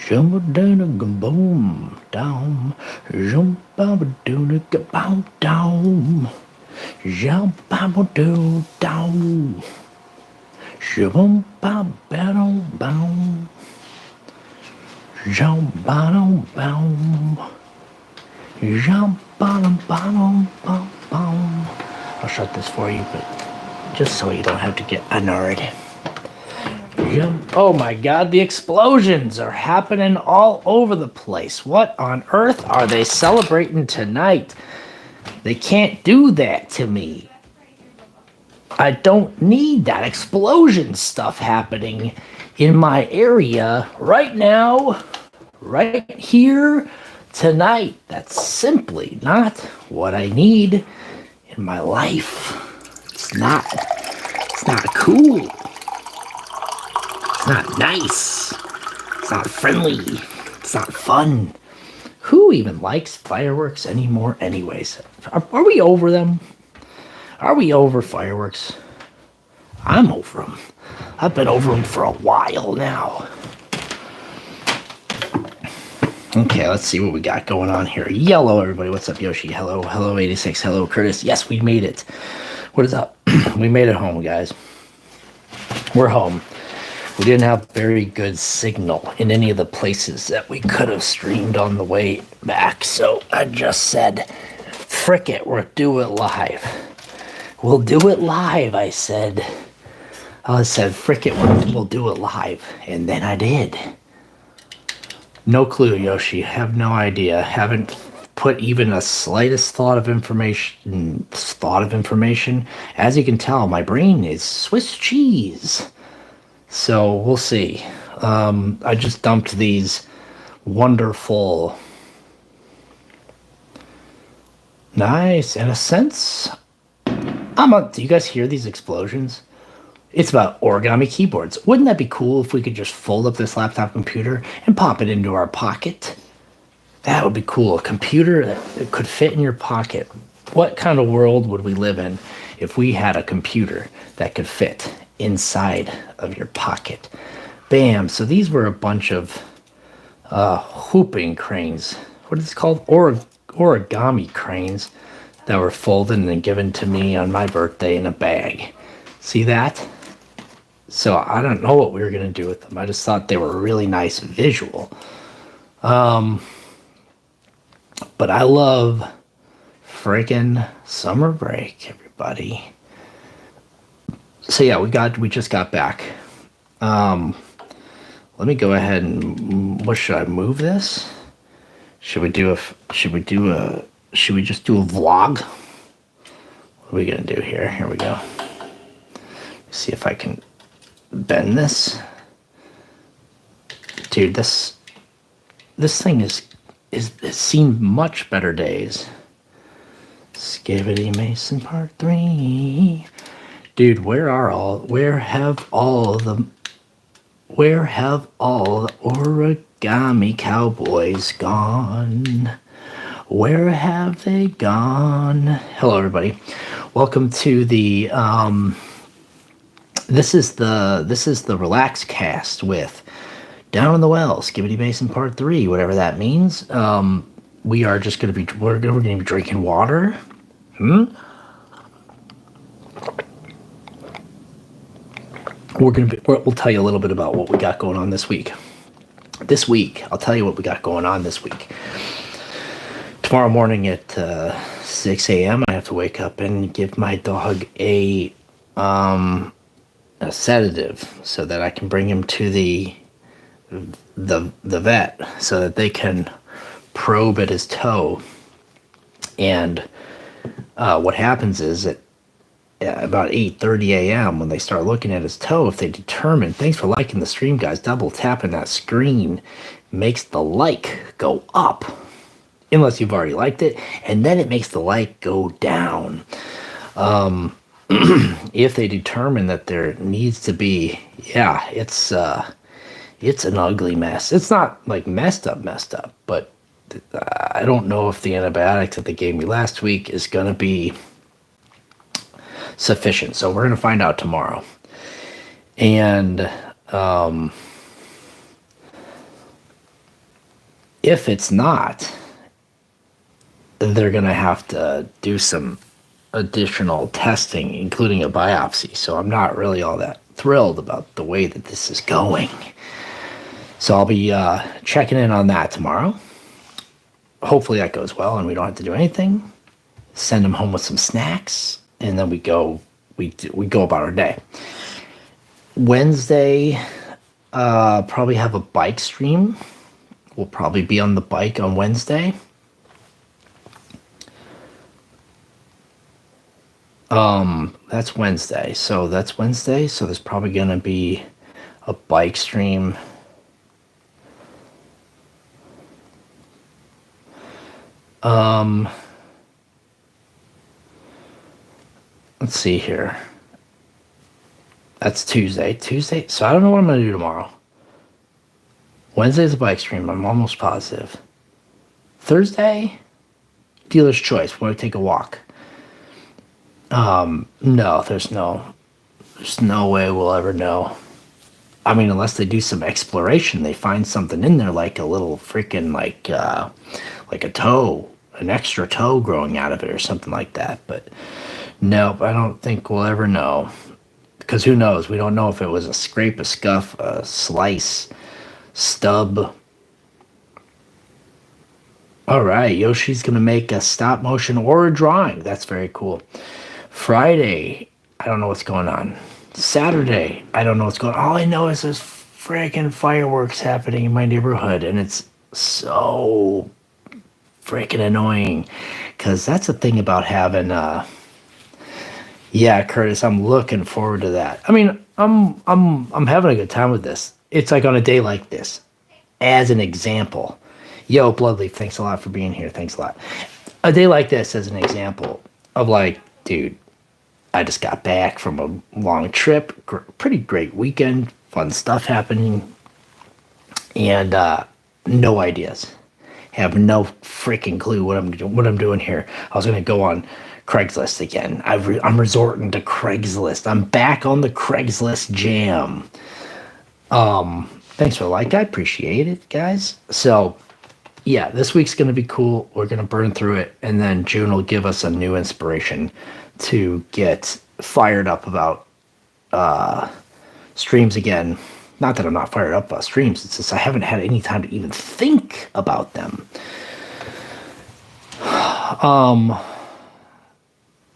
Jump down, boom, down. Jump, down, boom, down. Jump, do, down. Shabum, bow, bow. Jump, bow. Jump, bow, bow. I'll shut this for you, but just so you don't have to get annoyed. Jump. Oh my god, the explosions are happening all over the place. What on earth are they celebrating tonight? They can't do that to me. I don't need that explosion stuff happening in my area right now, right here, tonight. That's simply not what I need in my life. It's not cool. It's not nice. It's not friendly. It's not fun. Who even likes fireworks anymore anyways? Are we over them? Are we over fireworks? I'm over them. I've been over them for a while now. Okay, let's see what we got going on here. Yellow, everybody. What's up, Yoshi? Hello, 86. Hello, Curtis. Yes, we made it. What is up? We made it home, guys. We're home. We didn't have very good signal in any of the places that we could have streamed on the way back, so I just said, frick it, we'll do it live. We'll do it live, I said. I said, frick it, we'll do it live. And then I did. No clue, Yoshi. Have no idea. Haven't put even a slightest thought of information. As you can tell, my brain is Swiss cheese. So we'll see. I just dumped these wonderful... Nice. In a sense... do you guys hear these explosions? It's about origami keyboards. Wouldn't that be cool if we could just fold up this laptop computer and pop it into our pocket? That would be cool. A computer that could fit in your pocket. What kind of world would we live in if we had a computer that could fit inside of your pocket? Bam. So these were a bunch of whooping cranes. What is it called? Origami cranes that were folded and given to me on my birthday in a bag. See that? So I don't know what we were going to do with them. I just thought they were a really nice visual. But I love freaking summer break, everybody. So yeah, we just got back. Let me go ahead and what should I move this? Should we just do a vlog? What are we gonna do here? Here we go. See if I can bend this. Dude, this thing has seen much better days. Skibidi Mason Part 3. Dude, where have all the origami cowboys gone? Where have they gone? Hello, everybody. Welcome to the this is the Relax Cast with Down in the Well, Skibidi Basin Part 3, whatever that means. We are just gonna be we're gonna be drinking water. We'll tell you a little bit about what we got going on this week. I'll tell you what we got going on this week. Tomorrow morning at 6 a.m. I have to wake up and give my dog a sedative so that I can bring him to the vet so that they can probe at his toe. And what happens is at about 8:30 a.m. when they start looking at his toe, if they determine, thanks for liking the stream, guys, double tapping that screen makes the like go up, unless you've already liked it, and then it makes the like go down. If they determine that there needs to be, it's an ugly mess. It's not like messed up, but I don't know if the antibiotics that they gave me last week is going to be sufficient. So we're going to find out tomorrow. And If it's not, they're going to have to do some additional testing, including a biopsy. So I'm not really all that thrilled about the way that this is going. So I'll be checking in on that tomorrow. Hopefully that goes well and we don't have to do anything. Send them home with some snacks, and then we go about our day. Wednesday, probably have a bike stream. We'll probably be on the bike on Wednesday. That's Wednesday. So that's Wednesday. So there's probably gonna be a bike stream. Let's see here. That's Tuesday. Tuesday. So I don't know what I'm gonna do tomorrow. Wednesday's a bike stream. I'm almost positive. Thursday, dealer's choice. We're gonna take a walk. No, there's no way we'll ever know. I mean, unless they do some exploration, they find something in there, like a little freaking like a toe, an extra toe growing out of it or something like that. But nope, I don't think we'll ever know. Because who knows? We don't know if it was a scrape, a scuff, a slice, stub. All right, Yoshi's gonna make a stop motion or a drawing. That's very cool. Friday, I don't know what's going on. Saturday, I don't know what's going on. All I know is there's freaking fireworks happening in my neighborhood, and it's so freaking annoying. Because that's the thing about having, yeah, Curtis, I'm looking forward to that. I mean, I'm having a good time with this. It's like on a day like this, as an example. Yo, Bloodleaf, thanks a lot for being here. Thanks a lot. A day like this as an example of like, dude, I just got back from a long trip, pretty great weekend, fun stuff happening, and no ideas. Have no freaking clue what I'm doing here. I was gonna go on Craigslist again. I'm resorting to Craigslist. I'm back on the Craigslist jam. Thanks for the like. I appreciate it, guys. So yeah, this week's gonna be cool. We're gonna burn through it, and then June will give us a new inspiration to get fired up about streams again. Not that I'm not fired up about streams, it's just I haven't had any time to even think about them.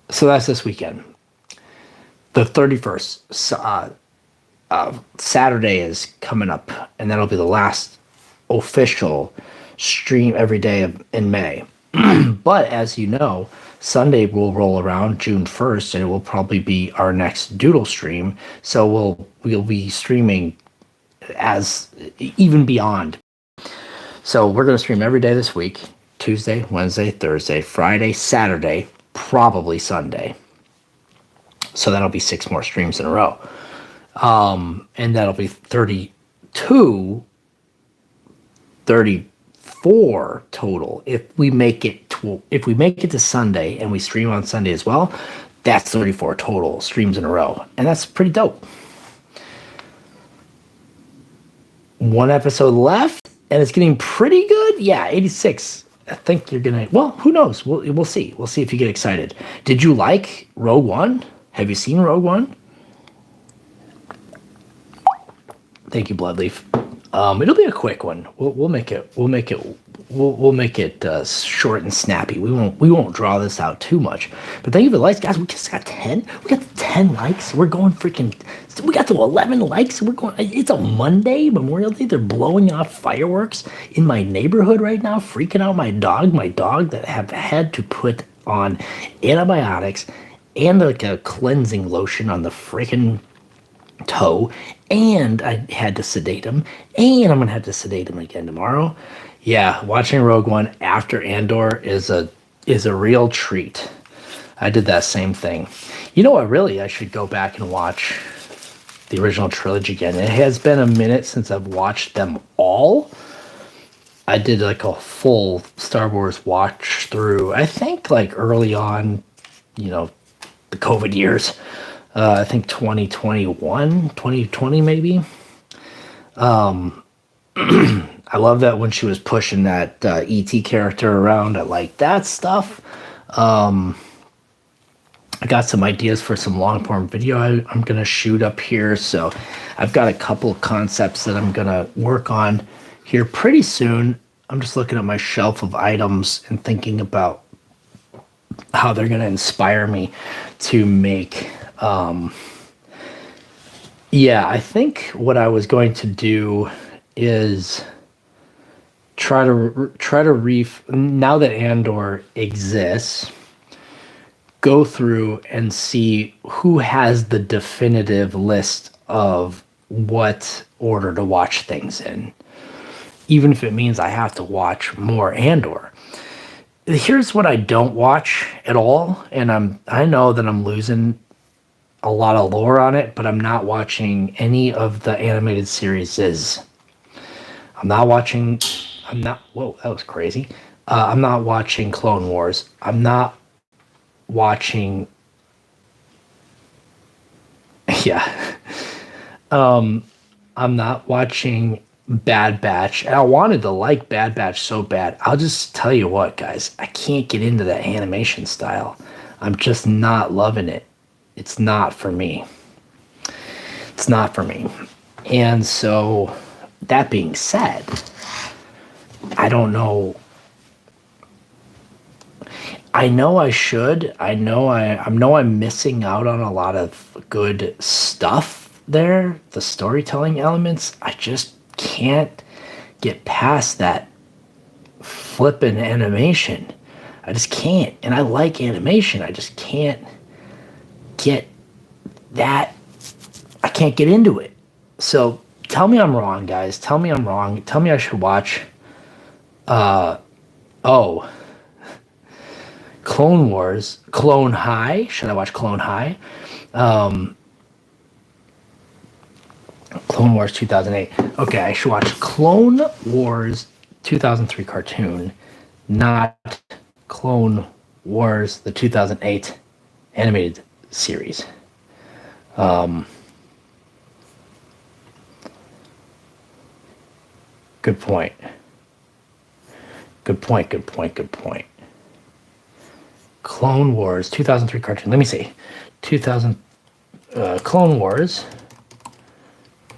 So that's this weekend. The 31st, Saturday is coming up, and that'll be the last official stream every day in May. But as you know, Sunday will roll around June 1st, and it will probably be our next Doodle stream. So we'll be streaming as even beyond. So we're going to stream every day this week: Tuesday, Wednesday, Thursday, Friday, Saturday, probably Sunday. So that'll be 6 more streams in a row. And that'll be 32, 34 total. If we make it to Sunday and we stream on Sunday as well, that's 34 total streams in a row. And that's pretty dope. 1 episode left, and it's getting pretty good. Yeah, 86. I think you're gonna. Well, who knows? We'll see. We'll see if you get excited. Did you like Rogue One? Have you seen Rogue One? Thank you, Bloodleaf. It'll be a quick one. We'll make it short and snappy. We won't draw this out too much. But thank you for the likes, guys. We just got 10. We got 10 likes. We're going freaking. We got to 11 likes. We're going. It's a Monday, Memorial Day. They're blowing off fireworks in my neighborhood right now, freaking out my dog. My dog that have had to put on antibiotics and like a cleansing lotion on the freaking toe, and I had to sedate him, and I'm gonna have to sedate him again tomorrow. Yeah, watching Rogue One after Andor is a real treat. I did that same thing. You know what? Really, I should go back and watch the original trilogy again. It has been a minute since I've watched them all. I did like a full Star Wars watch through. I think like early on, the COVID years. I think 2021, 2020 maybe. I love that when she was pushing that ET character around. I like that stuff. I got some ideas for some long form video I'm going to shoot up here. So I've got a couple of concepts that I'm going to work on here pretty soon. I'm just looking at my shelf of items and thinking about how they're going to inspire me to make. Yeah, I think what I was going to do is now that Andor exists, go through and see who has the definitive list of what order to watch things in, even if it means I have to watch more Andor. Here's what I don't watch at all, and I know that I'm losing a lot of lore on it, but I'm not watching any of the animated series. Whoa, that was crazy. I'm not watching Clone Wars. I'm not watching. Yeah. I'm not watching Bad Batch. And I wanted to like Bad Batch so bad. I'll just tell you what, guys. I can't get into that animation style. I'm just not loving it. It's not for me. It's not for me. And so, that being said, I don't know. I know I should. I know I'm missing out on a lot of good stuff there, the storytelling elements. I just can't get past that flippin' animation. I just can't. And I like animation. I just can't get that. I can't get into it. So tell me I'm wrong, guys. Tell me I'm wrong. Tell me I should watch Clone Wars, Clone High. Should I watch Clone High? Clone Wars 2008. Okay, I should watch Clone Wars 2003 cartoon, not Clone Wars the 2008 animated series. Good point. Good point, good point, good point. Clone Wars 2003 cartoon. Let me see. Clone Wars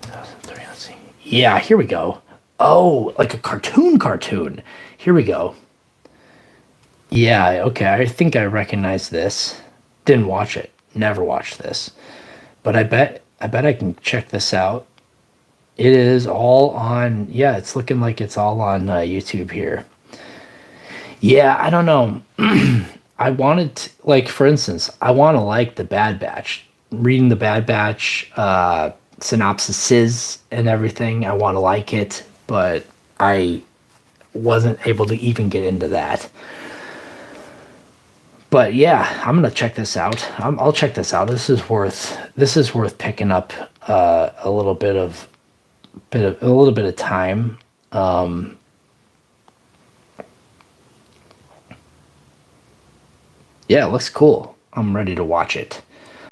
2003. Let's see. Yeah, here we go. Oh, like a cartoon. Here we go. Yeah, okay. I think I recognize this. Didn't watch it. Never watched this. But I bet I can check this out. It is all on. Yeah, it's looking like it's all on YouTube here. Yeah, I don't know. I wanted to, like, for instance, I want to like the Bad Batch. Reading the Bad Batch synopsises and everything, I want to like it, but I wasn't able to even get into that. But yeah, I'm gonna check this out. I'll check this out. This is worth picking up a little bit of time. Yeah, it looks cool. I'm ready to watch it.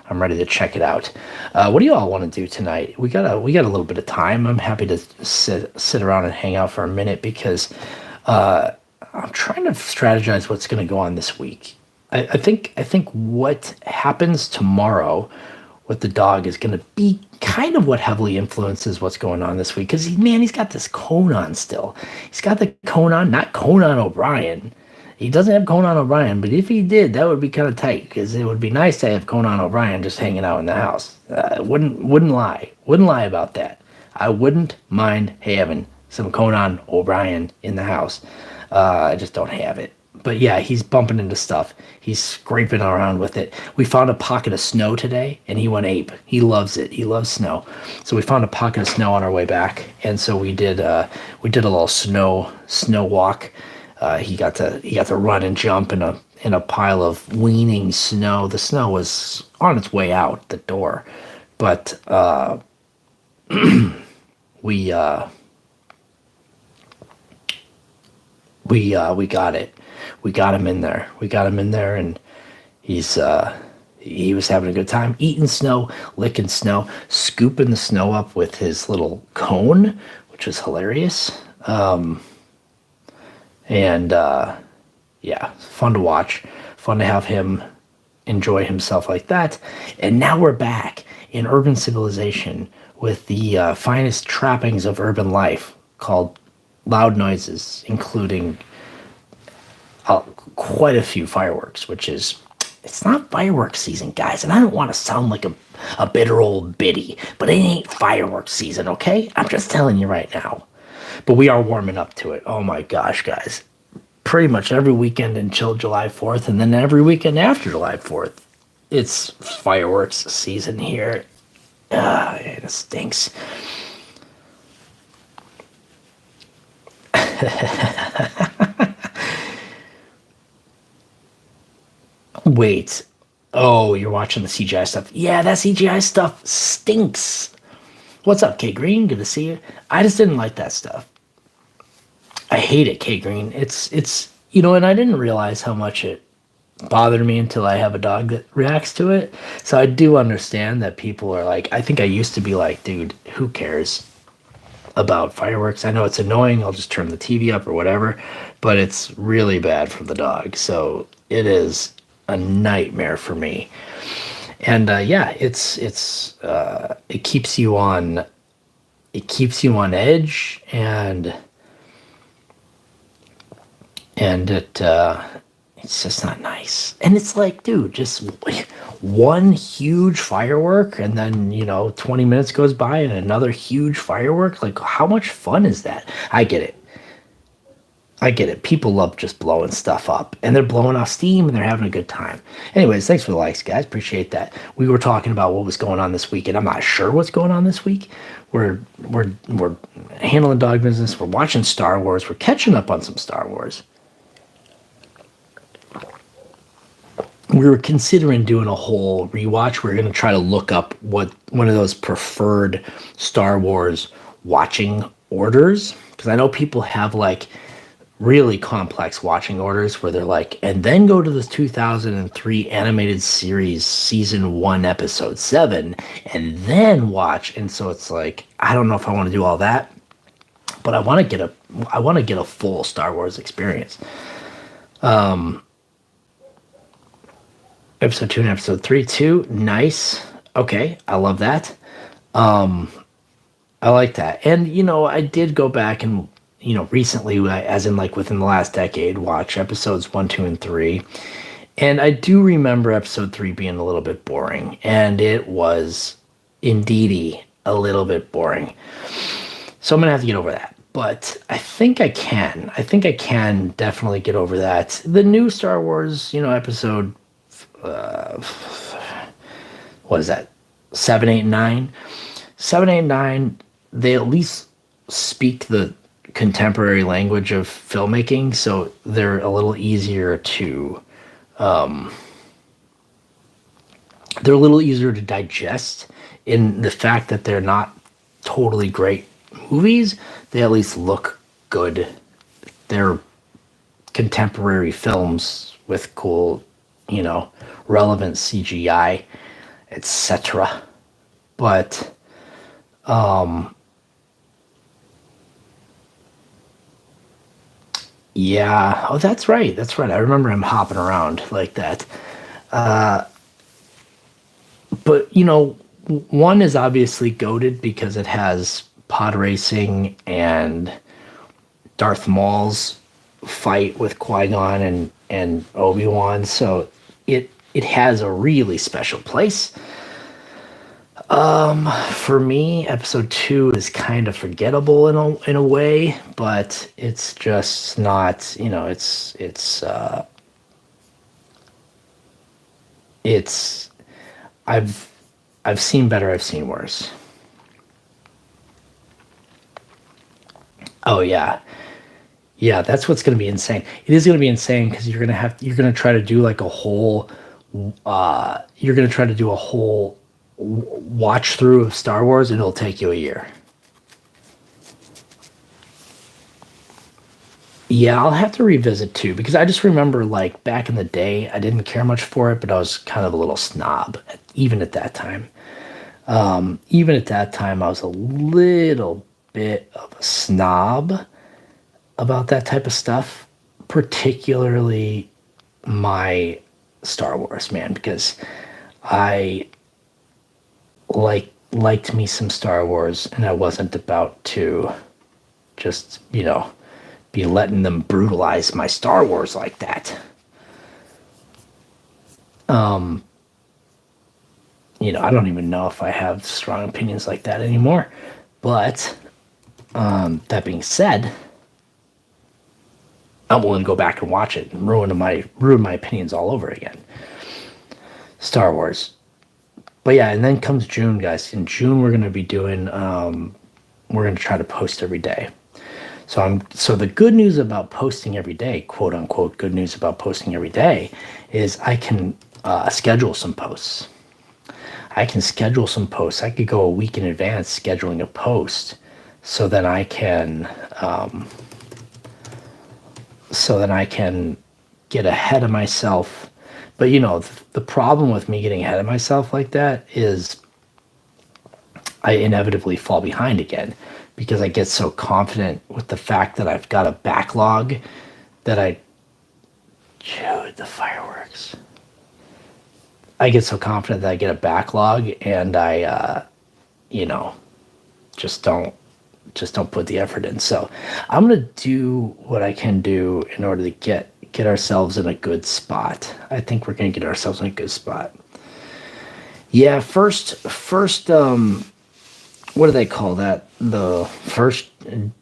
I'm ready to check it out. What do you all want to do tonight? We got a little bit of time. I'm happy to sit around and hang out for a minute because I'm trying to strategize what's going to go on this week. I think what happens tomorrow with the dog is going to be kind of what heavily influences what's going on this week. Because he's got this Conan still. He's got the Conan, not Conan O'Brien. He doesn't have Conan O'Brien, but if he did, that would be kind of tight because it would be nice to have Conan O'Brien just hanging out in the house. Wouldn't lie about that. I wouldn't mind having some Conan O'Brien in the house. I just don't have it. But yeah, he's bumping into stuff. He's scraping around with it. We found a pocket of snow today, and he went ape. He loves it. He loves snow. So we found a pocket of snow on our way back, and so we did a little snow walk. He got to run and jump in a pile of weaning snow. The snow was on its way out the door, but we got it. We got him in there. And he was having a good time eating snow, licking snow, scooping the snow up with his little cone, which was hilarious. And yeah, fun to watch, fun to have him enjoy himself like that. And now we're back in urban civilization with the finest trappings of urban life called loud noises, including uh, quite a few fireworks, which is, it's not fireworks season, guys. And I don't want to sound like a bitter old biddy, but it ain't fireworks season, okay? I'm just telling you right now. But we are warming up to it. Oh my gosh, guys. Pretty much every weekend until July 4th, and then every weekend after July 4th, it's fireworks season here. It stinks. Wait. Oh, you're watching the CGI stuff. Yeah, that CGI stuff stinks. What's up, K Green? Good to see you. I just didn't like that stuff. I hate it, K Green. It's and I didn't realize how much it bothered me until I have a dog that reacts to it. So I do understand that people are like, I think I used to be like, dude, who cares about fireworks? I know it's annoying. I'll just turn the TV up or whatever, but it's really bad for the dog. So it is a nightmare for me. And yeah, it keeps you on edge, and it's just not nice. And it's like, dude, just one huge firework, and then 20 minutes goes by and another huge firework. Like, how much fun is that? I get it. People love just blowing stuff up, and they're blowing off steam, and they're having a good time. Anyways, thanks for the likes, guys. Appreciate that. We were talking about what was going on this week, and I'm not sure what's going on this week. We're handling dog business. We're watching Star Wars. We're catching up on some Star Wars. We were considering doing a whole rewatch. We're going to try to look up what one of those preferred Star Wars watching orders, because I know people have like really complex watching orders where they're like, and then go to the 2003 animated series season 1 episode 7 and then watch. And so it's like, I don't know if I want to do all that, but I want to get a full Star Wars experience. Episode 2 and episode 3 too. Nice. Okay, I love that. I like that. And I did go back and recently, as in like within the last decade, watch episodes 1, 2, and 3. And I do remember episode 3 being a little bit boring. And it was indeedy a little bit boring. So I'm going to have to get over that. But I think I can. I think I can definitely get over that. The new Star Wars, episode, what is that? 7, 8, 9? 7, 8, 9, they at least speak the contemporary language of filmmaking, so they're a little easier to digest in the fact that they're not totally great movies. They at least look good. They're contemporary films with cool, relevant CGI, etc. But yeah. Oh, that's right. That's right. I remember him hopping around like that. But one is obviously goated because it has pod racing and Darth Maul's fight with Qui-Gon and Obi-Wan, so it has a really special place. For me, episode 2 is kind of forgettable in a way, but it's just not, it's I've seen better, I've seen worse. Oh yeah. Yeah, that's what's going to be insane. It is going to be insane because you're going to try to do like a whole you're going to try to do a whole watch through of Star Wars, and it'll take you a year. Yeah, I'll have to revisit too, because I just remember like back in the day, I didn't care much for it, but I was kind of a little snob even at that time. Even at that time, I was a little bit of a snob about that type of stuff, particularly my Star Wars, man, because I liked me some Star Wars, and I wasn't about to just, be letting them brutalize my Star Wars like that. I don't even know if I have strong opinions like that anymore. But that being said, I'm willing to go back and watch it and ruin my opinions all over again. Star Wars. But yeah, and then comes June, guys. In June, we're gonna be doing. We're gonna try to post every day. So the good news about posting every day, quote unquote, good news about posting every day, is I can schedule some posts. I can schedule some posts. I could go a week in advance scheduling a post, so then I can get ahead of myself. But the problem with me getting ahead of myself like that is I inevitably fall behind again because I get so confident with the fact that I've got a backlog that the fireworks. I get so confident that I get a backlog and I, just don't put the effort in. So I'm gonna do what I can do in order to get ourselves in a good spot. I think we're gonna get ourselves in a good spot. Yeah, first, what do they call that? The first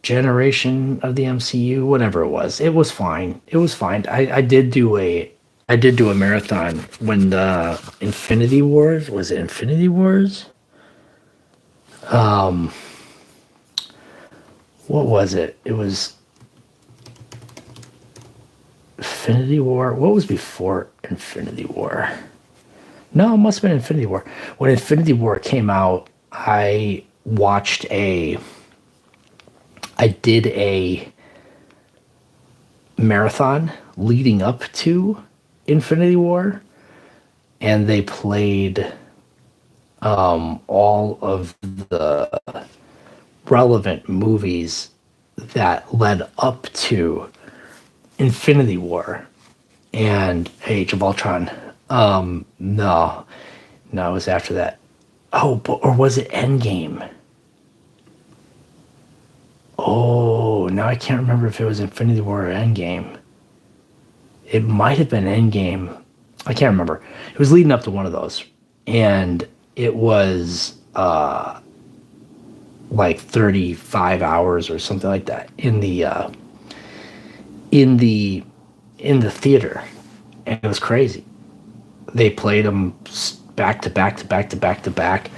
generation of the MCU, whatever it was. It was fine. It was fine. I did do a marathon when the Infinity Wars, was it Infinity Wars? What was it? It was Infinity War. What was before Infinity War? No, it must have been Infinity War. When Infinity War came out, I did a marathon leading up to Infinity War, and they played all of the relevant movies that led up to Infinity War and Age of Ultron. No, it was after that. Oh, or was it Endgame? Oh, now I can't remember if it was Infinity War or Endgame. It might have been Endgame. I can't remember. It was leading up to one of those, and it was like 35 hours or something like that in the theater, and it was crazy. They played them back to back to back to back to back.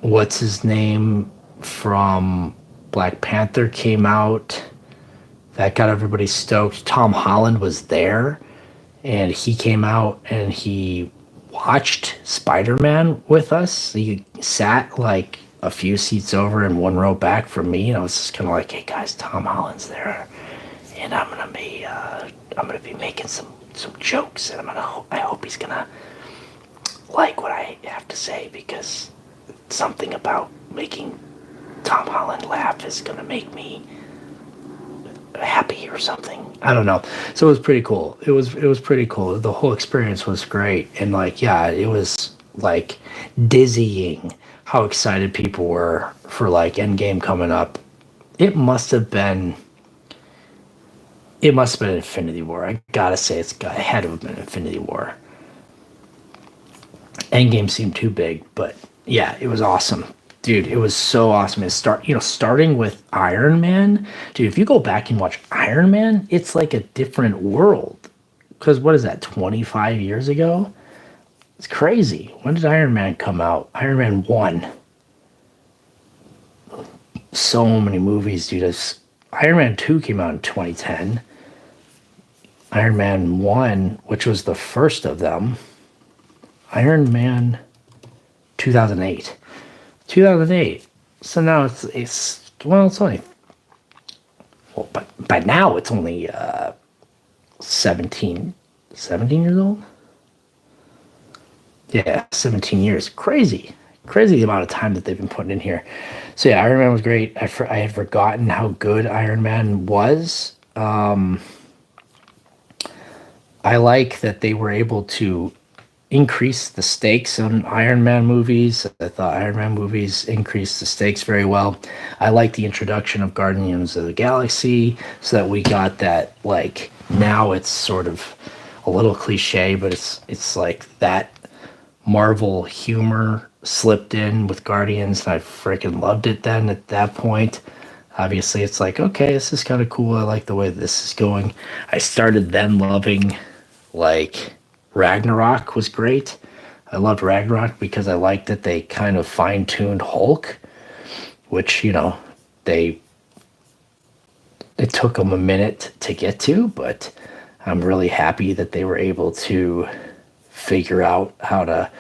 What's his name from Black Panther came out. That got everybody stoked. Tom Holland was there, and he came out and he watched Spider-Man with us. He sat like a few seats over and one row back from me, and I was just kind of like, "Hey guys, Tom Holland's there, and I'm gonna be making some jokes, and I hope he's gonna like what I have to say, because something about making Tom Holland laugh is gonna make me happy or something. I don't know." So it was pretty cool. It was pretty cool. The whole experience was great, and like, yeah, it was like dizzying how excited people were for like Endgame coming up. It must have been Infinity War. I gotta say, it had to have been Infinity War. Endgame seemed too big, but yeah, it was awesome. Dude, it was so awesome. Starting with Iron Man. Dude, if you go back and watch Iron Man, it's like a different world. Because what is that, 25 years ago? It's crazy. When did Iron Man come out? Iron Man 1. So many movies, dude. Iron Man 2 came out in 2010. Iron Man 1, which was the first of them. Iron Man 2008. 2008. So now it's only, well, but by now it's only 17 years old. Yeah, 17 years. Crazy. crazy the amount of time that they've been putting in here. So yeah, Iron Man was great. I had forgotten how good Iron Man was. I like that they were able to increase the stakes on Iron Man movies. I thought Iron Man movies increased the stakes very well. I like the introduction of Guardians of the Galaxy so that we got that, like, now it's sort of a little cliche, but it's like that Marvel humor slipped in with Guardians, and I freaking loved it then at that point. Obviously, it's like, okay, this is kind of cool. I like the way this is going. I started then loving, like, Ragnarok was great. I loved Ragnarok because I liked that they kind of fine tuned Hulk, which, they it took them a minute to get to, but I'm really happy that they were able to figure out how to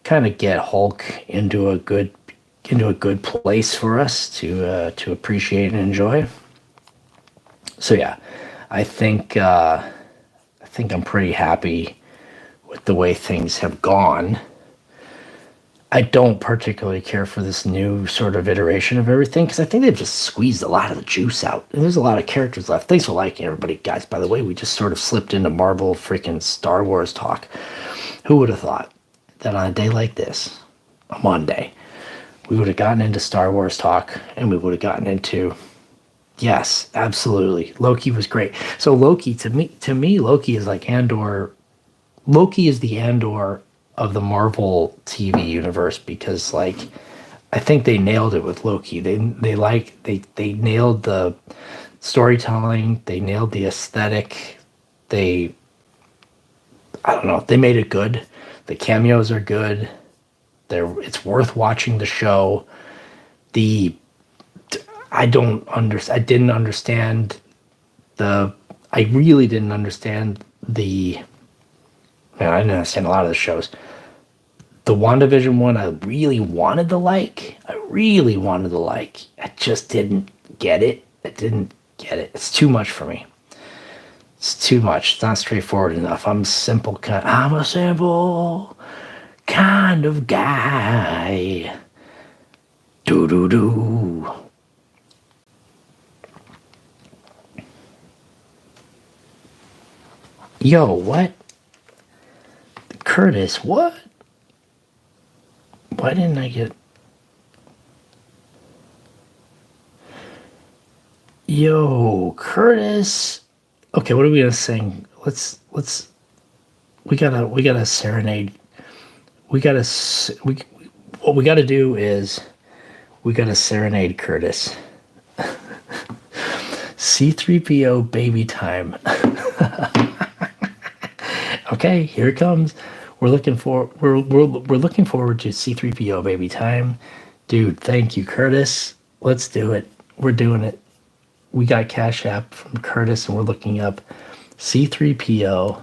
kind of get Hulk into a good place for us to appreciate and enjoy. So yeah, I think I'm pretty happy with the way things have gone. I don't particularly care for this new sort of iteration of everything because I think they've just squeezed a lot of the juice out. And there's a lot of characters left. Thanks for liking, everybody. Guys, by the way, we just sort of slipped into Marvel freaking Star Wars talk. Who would have thought that on a day like this, a Monday, we would have gotten into Star Wars talk and we would have gotten into, yes, absolutely. Loki was great. So Loki, to me, Loki is like Andor. Loki is the Andor of the Marvel TV universe because, like, I think they nailed it with Loki. They nailed the storytelling. They nailed the aesthetic. They, I don't know. They made it good. The cameos are good. It's worth watching the show. The I don't understand. I didn't understand the. I really didn't understand the. Man, I didn't understand a lot of the shows. The WandaVision one, I really wanted to like. I really wanted to like. I just didn't get it. I didn't get it. It's too much for me. It's too much. It's not straightforward enough. I'm a simple kind of guy. Do do do. Yo, what? Curtis, what? Why didn't I get... Yo, Curtis. Okay, what are we gonna sing? We gotta serenade. What we gotta do is we gotta serenade Curtis. C3PO baby time. Okay, here it comes. We're looking forward to C3PO baby time. Dude, thank you, Curtis. Let's do it. We're doing it. We got Cash App from Curtis and we're looking up C3PO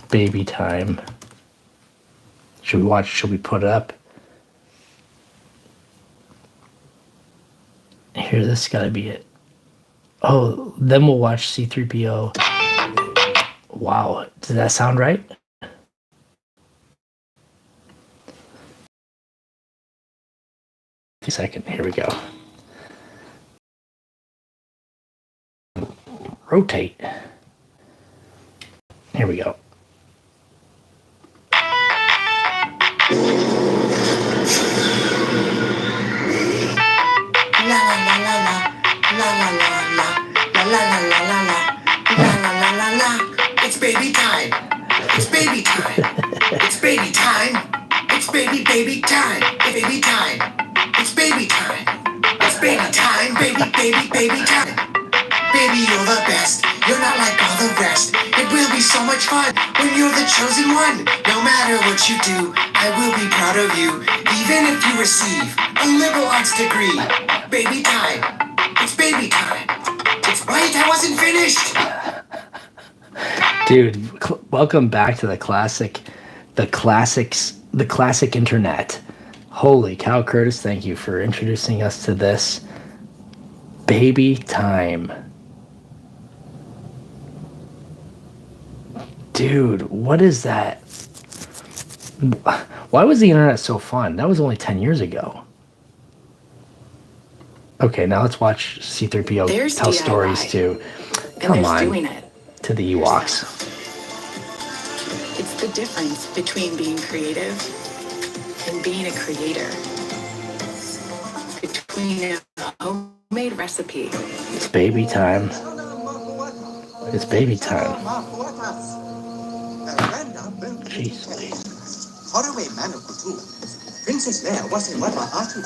baby time. Should we put it up? Here, this gotta be it. Oh, then we'll watch C3PO. Wow, does that sound right? A second, here we go. Rotate. Here we go. La la la la la la la la la la la la la la la la la la. It's baby time. It's baby time. It's baby time. It's baby time. It's baby time. It's baby time. It's baby time. Baby time. Baby, you're the best. You're not like all the rest. It will be so much fun when you're the chosen one. No matter what you do, I will be proud of you. Even if you receive a liberal arts degree. Baby time. It's baby time. It's wait, I wasn't finished. Dude, welcome back to the classic internet. Holy cow, Curtis, thank you for introducing us to this. Baby time. Dude, what is that? Why was the internet so fun? That was only 10 years ago. Okay, now let's watch C-3PO There's tell DIY. stories to, And come there's on, doing it. to the Ewoks. It's the difference between being creative and being a creator. Between a homemade recipe. It's baby time. It's baby time. Jeez. Horaway Mano Kutu. Princess Leia wasn't what I wanted.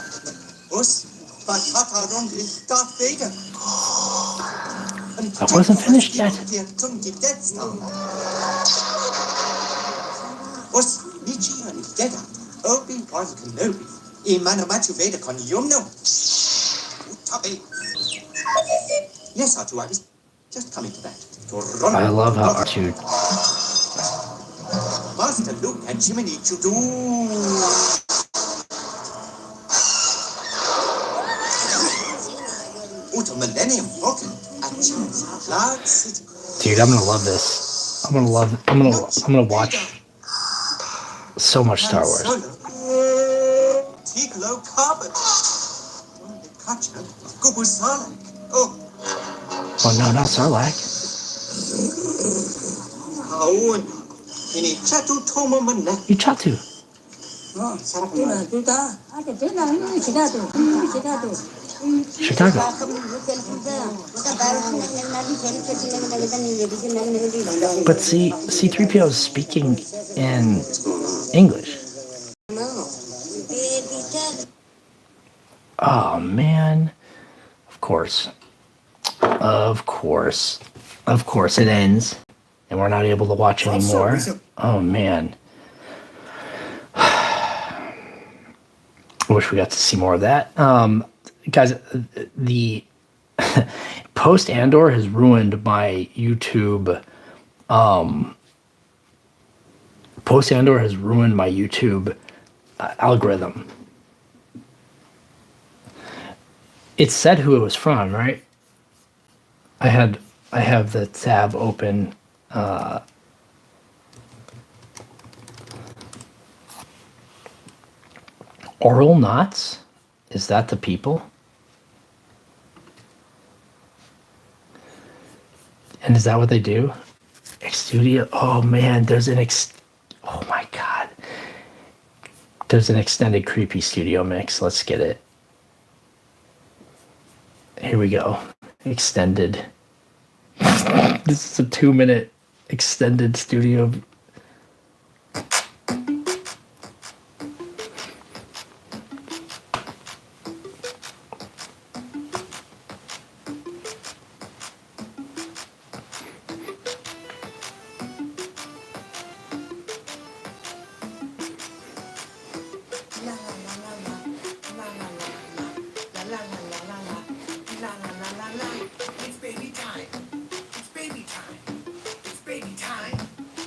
Us, but Tata wrong is Darth Vader. I wasn't finished yet. Us, Nichi and Deda. Obi-Wan Kenobi. Imano Machu Vader con Yumno. Utabe. Yes, Artu, I was just coming to that. I love how to. Master Luke and Jiminy Chudu. Uto Millennium Falcon. Cloud City. Dude, I'm gonna love this. I'm gonna watch so much Star Wars. Ticolo Carbon. Kacha. Gugu Sarlacc. Oh. Oh no, not Sarlacc. Aoun. Ini Chatu Toma Mana. Uchatu. Chicago. But see, C-3PO is speaking in English. Oh man. Of course. Of course. Of course it ends. And we're not able to watch anymore. Oh man. I wish we got to see more of that. Guys, the post Andor has ruined my YouTube. Post Andor has ruined my YouTube algorithm. It said who it was from, right? I have the tab open. Oral knots? Is that the people? And is that what they do? Studio. Oh man, there's an oh my god. There's an extended creepy studio mix. Let's get it. Here we go. Extended. This is a 2-minute extended studio. It's baby time. It's baby time. It's baby time.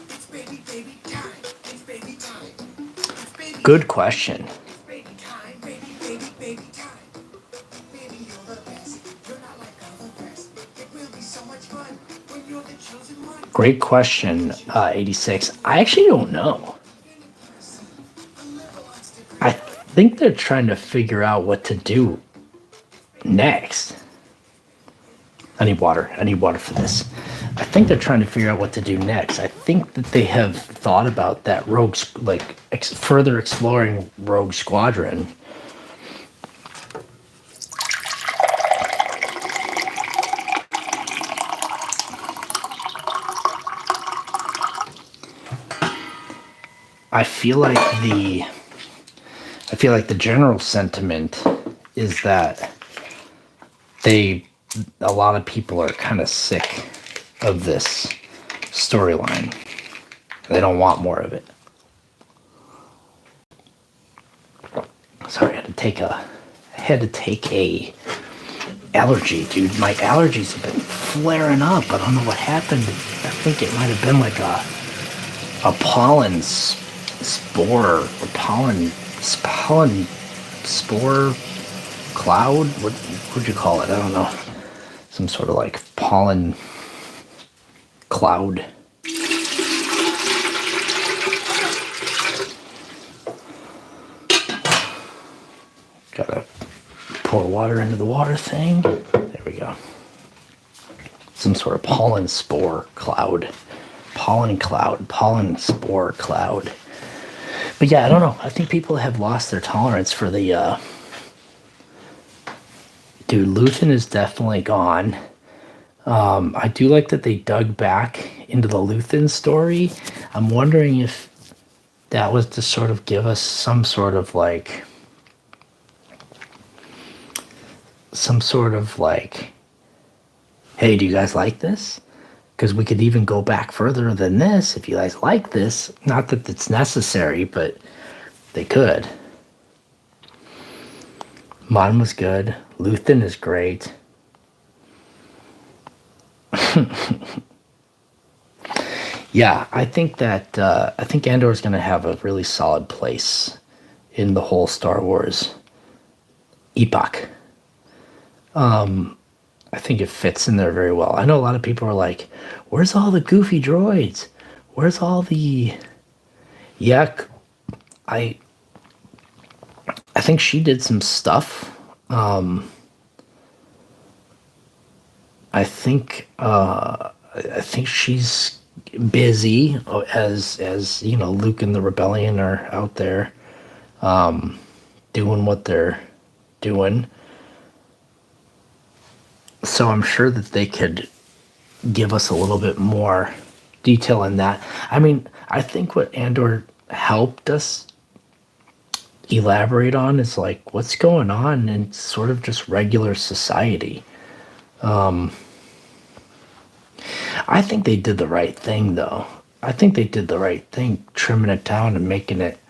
It's baby time. It's baby time. It's baby. Good question. It's baby time. Baby time. Baby, you're the best. You're not like all the rest. It will be so much fun when you're the chosen one. Great question, 86. I actually don't know. I think they're trying to figure out what to do next. I need water. I need water for this. I think they're trying to figure out what to do next. I think that they have thought about that rogue, like further exploring Rogue Squadron. I feel like the general sentiment is that a lot of people are kind of sick of this storyline. They don't want more of it. Sorry, I had to take a allergy, dude. My allergies have been flaring up. I don't know what happened. I think it might have been like a pollen spore or pollen spore cloud. What would you call it? I don't know. Some sort of like pollen cloud. pour water into the water thing. There we go. Some sort of pollen spore cloud. Pollen spore cloud. But yeah, I don't know. I think people have lost their tolerance for the, dude, Luthen is definitely gone. I do like that they dug back into the Luthen story. I'm wondering if that was to sort of give us some sort of like, hey, do you guys like this? Because we could even go back further than this if you guys like this. Not that it's necessary, but they could. Mon was good. Luthen is great. Yeah, I think that I think Andor is going to have a really solid place in the whole Star Wars epoch. I think it fits in there very well. I know a lot of people are like, "Where's all the goofy droids? Where's all the?" Yeah, I think she did some stuff. I think she's busy as you know, Luke and the Rebellion are out there doing what they're doing. So I'm sure that they could give us a little bit more detail in that. I mean, I think what Andor helped us elaborate on is like what's going on in sort of just regular society. I think they did the right thing, though. I think they did the right thing, trimming it down and making it.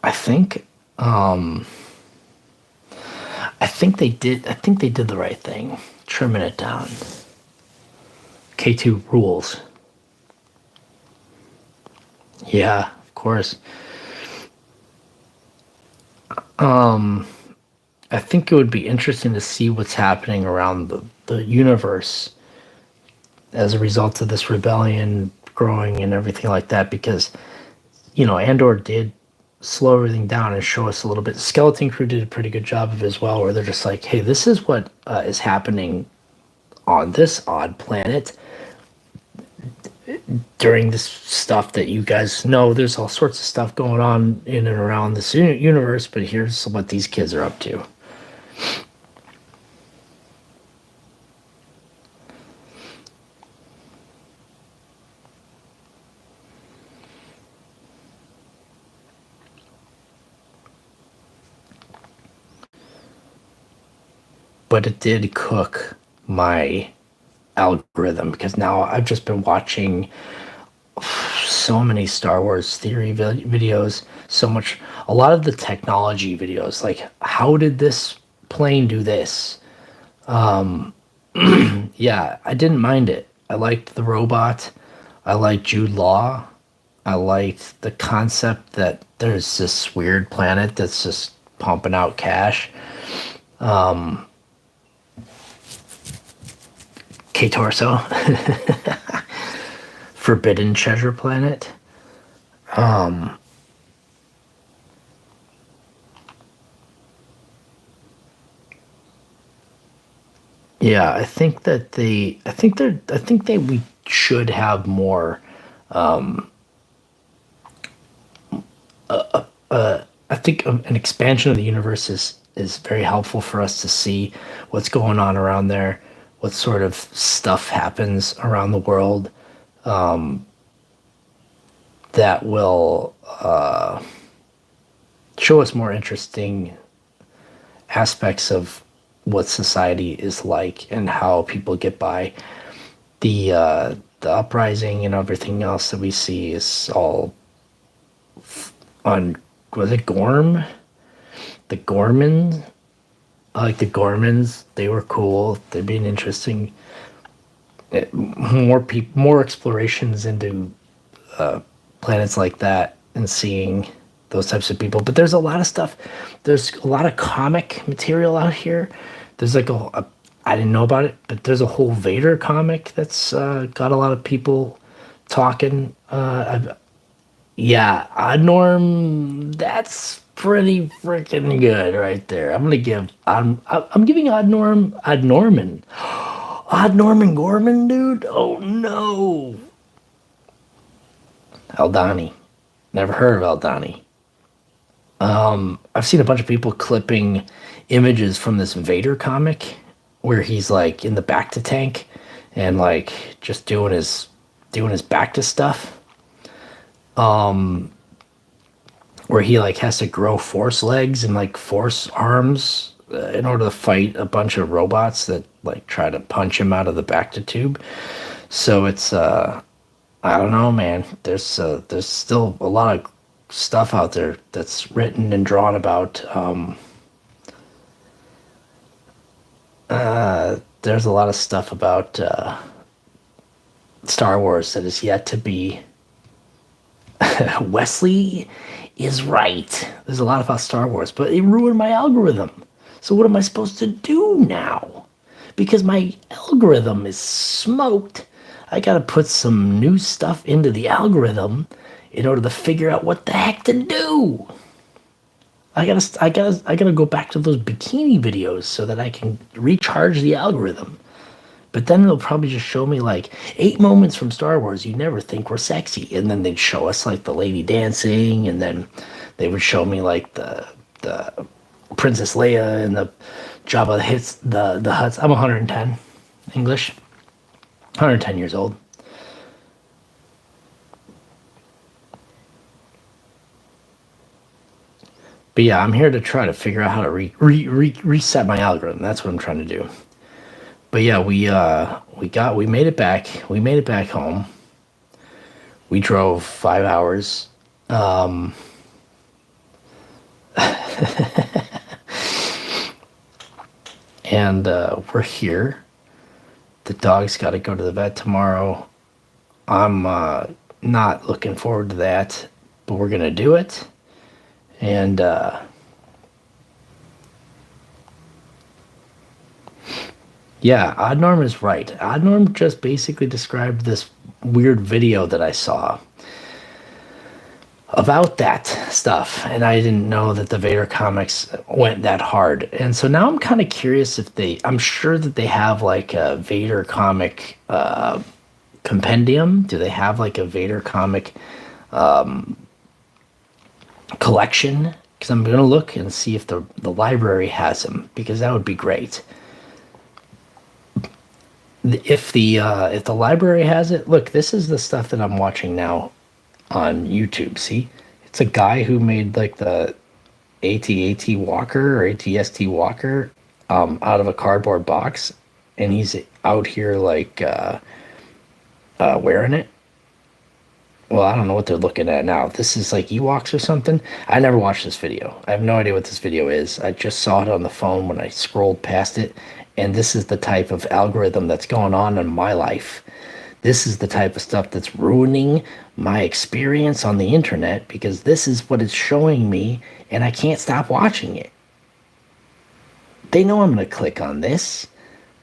I think. I think they did. I think they did the right thing, trimming it down. K2 rules. Yeah, of course. I think it would be interesting to see what's happening around the universe as a result of this rebellion growing and everything like that, because, you know, Andor did slow everything down and show us a little bit. Skeleton Crew did a pretty good job of it as well, where they're just like, hey, this is what is happening on this odd planet during this stuff that you guys know. There's all sorts of stuff going on in and around this universe, but here's what these kids are up to. But it did cook my algorithm, because now I've just been watching so many Star Wars theory videos, a lot of the technology videos, like how did this plane do this? Yeah, I didn't mind it. I liked the robot. I liked Jude Law. I liked the concept that there's this weird planet that's just pumping out cash. K-Torso. Forbidden Treasure Planet. Yeah, I think we should have more. I think an expansion of the universe is very helpful for us to see what's going on around there, what sort of stuff happens around the world, that will show us more interesting aspects of what society is like and how people get by. The uprising and everything else that we see is all on, was it Gorm? The Gormans? I like the Gormans. They were cool. They'd be an interesting, more explorations into planets like that and seeing those types of people. But there's a lot of stuff. There's a lot of comic material out here. There's like I didn't know about it, but there's a whole Vader comic that's got a lot of people talking. Yeah, Odd Norm. That's pretty freaking good right there. I'm giving Odd Norman Odd Norman Gorman, dude. Oh no, Eldani. Never heard of Eldani. I've seen a bunch of people clipping images from this Vader comic where he's like in the back to tank and like just doing his back to stuff. Where he like has to grow force legs and like force arms in order to fight a bunch of robots that like try to punch him out of the back to tube. So it's I don't know, man. There's still a lot of stuff out there that's written and drawn about. There's a lot of stuff about Star Wars that is yet to be. Wesley is right. There's a lot about Star Wars, but it ruined my algorithm. So what am I supposed to do now? Because my algorithm is smoked. I gotta put some new stuff into the algorithm in order to figure out what the heck to do. I gotta go back to those bikini videos so that I can recharge the algorithm. But then it'll probably just show me like 8 moments from Star Wars you never think were sexy, and then they'd show us like the lady dancing, and then they would show me like the Princess Leia and the Jabba hits the Hutts. I'm 110 English, 110 years old. But yeah, I'm here to try to figure out how to reset my algorithm. That's what I'm trying to do. But yeah, we made it back. We made it back home. We drove 5 hours. And we're here. The dog's got to go to the vet tomorrow. I'm not looking forward to that, but we're gonna do it. And yeah, Odd Norm is right. Odd Norm just basically described this weird video that I saw about that stuff, and I didn't know that the Vader comics went that hard. And so now I'm kind of curious if I'm sure that they have like a Vader comic compendium. Do they have like a Vader comic collection? Because I'm gonna look and see if the library has them, because that would be great. If the library has it, look, this is the stuff that I'm watching now on YouTube. See, it's a guy who made like the AT-AT Walker or AT-ST Walker out of a cardboard box, and he's out here like wearing it. Well, I don't know what they're looking at now. This is like Ewoks or something. I never watched this video. I have no idea what this video is. I just saw it on the phone when I scrolled past it, and this is the type of algorithm that's going on in my life. This is the type of stuff that's ruining my experience on the internet, because this is what it's showing me, and I can't stop watching it. They know I'm going to click on this.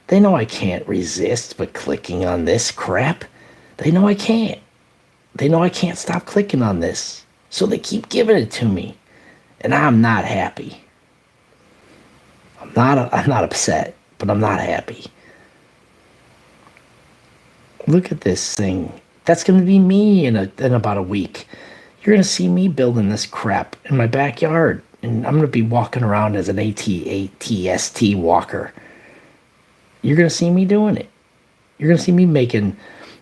They know I can't resist but clicking on this crap. They know I can't. They know I can't stop clicking on this. So they keep giving it to me. And I'm not happy. I'm not upset, but I'm not happy. Look at this thing. That's going to be me in about a week. You're going to see me building this crap in my backyard. And I'm going to be walking around as an AT-ST walker. You're going to see me doing it. You're going to see me making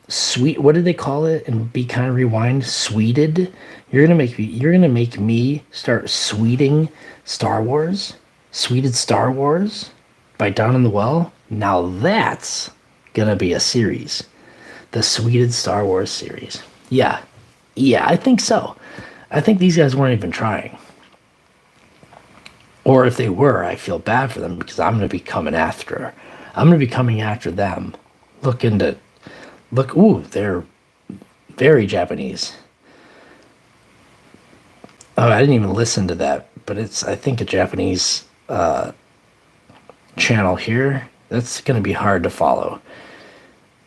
sweet, what did they call it? And Be Kind Rewind, sweeted. You're going to make me start sweeting Star Wars. Sweeted Star Wars by Down in the Well. Now that's going to be a series. The Sweeted Star Wars series. Yeah, I think so. I think these guys weren't even trying. Or if they were, I feel bad for them, because I'm going to be coming after. I'm going to be coming after them. Ooh, they're very Japanese. Oh, I didn't even listen to that, but it's, I think, a Japanese channel here. That's going to be hard to follow.